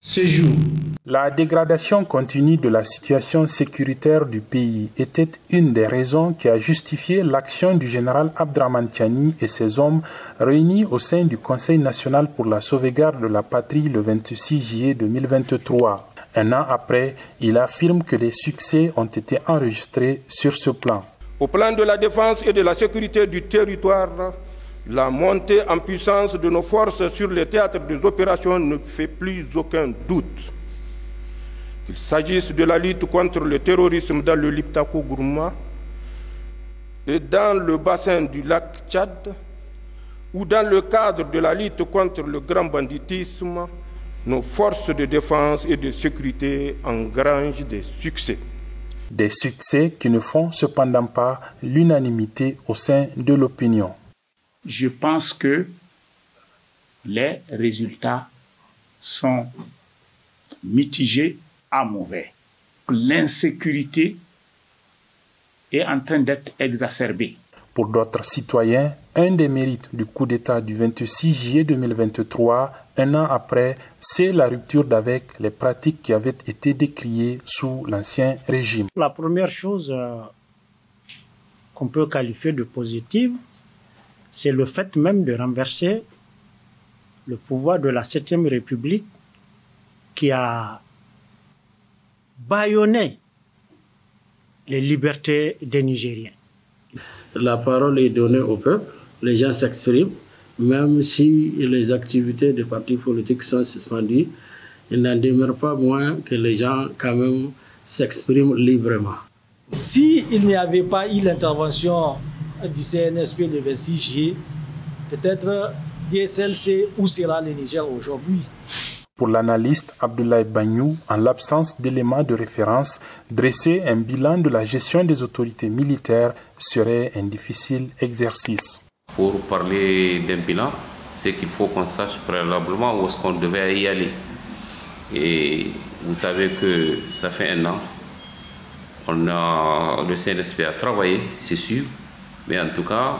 Ce jour, la dégradation continue de la situation sécuritaire du pays était une des raisons qui a justifié l'action du général Abdrahmane Tiani et ses hommes réunis au sein du Conseil national pour la sauvegarde de la patrie le 26 juillet 2023. Un an après, il affirme que des succès ont été enregistrés sur ce plan. Au plan de la défense et de la sécurité du territoire, la montée en puissance de nos forces sur les théâtres des opérations ne fait plus aucun doute. Qu'il s'agisse de la lutte contre le terrorisme dans le Liptako Gourma et dans le bassin du lac Tchad, ou dans le cadre de la lutte contre le grand banditisme, nos forces de défense et de sécurité engrangent des succès. Des succès qui ne font cependant pas l'unanimité au sein de l'opinion. Je pense que les résultats sont mitigés à mauvais. L'insécurité est en train d'être exacerbée. Pour d'autres citoyens, un des mérites du coup d'État du 26 juillet 2023, un an après, c'est la rupture d'avec les pratiques qui avaient été décriées sous l'ancien régime. La première chose qu'on peut qualifier de positive, c'est le fait même de renverser le pouvoir de la 7e République qui a bâillonné les libertés des Nigériens. La parole est donnée au peuple, les gens s'expriment, même si les activités des partis politiques sont suspendues, il n'en demeure pas moins que les gens quand même s'expriment librement. S'il n'y avait pas eu l'intervention du CNSP le 26 juillet, peut-être DSLC où sera le Niger aujourd'hui. Pour l'analyste Abdoulaye Bagnou, en l'absence d'éléments de référence, dresser un bilan de la gestion des autorités militaires serait un difficile exercice. Pour parler d'un bilan, c'est qu'il faut qu'on sache préalablement où est-ce qu'on devait y aller. Et vous savez que ça fait un an, le CNSP a travaillé, c'est sûr, mais en tout cas,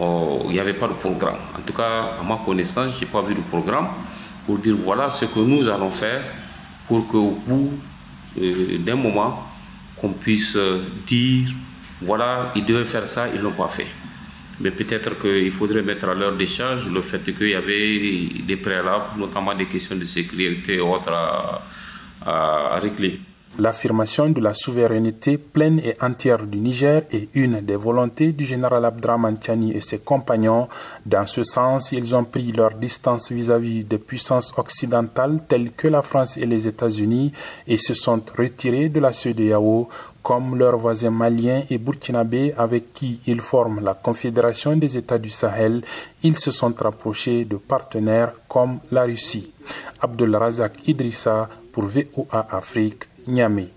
il n'y avait pas de programme. En tout cas, à ma connaissance, je n'ai pas vu de programme pour dire voilà ce que nous allons faire pour qu'au bout d'un moment, qu'on puisse dire voilà, ils devaient faire ça, ils ne l'ont pas fait. Mais peut-être qu'il faudrait mettre à leur décharge le fait qu'il y avait des préalables, notamment des questions de sécurité et autres à régler. L'affirmation de la souveraineté pleine et entière du Niger est une des volontés du général Abdrahmane Tiani et ses compagnons. Dans ce sens, ils ont pris leur distance vis-à-vis des puissances occidentales telles que la France et les États-Unis et se sont retirés de la CEDEAO, comme leurs voisins maliens et burkinabés avec qui ils forment la Confédération des États du Sahel. Ils se sont rapprochés de partenaires comme la Russie. Abdel Razak Idrissa pour VOA Afrique, Niamey.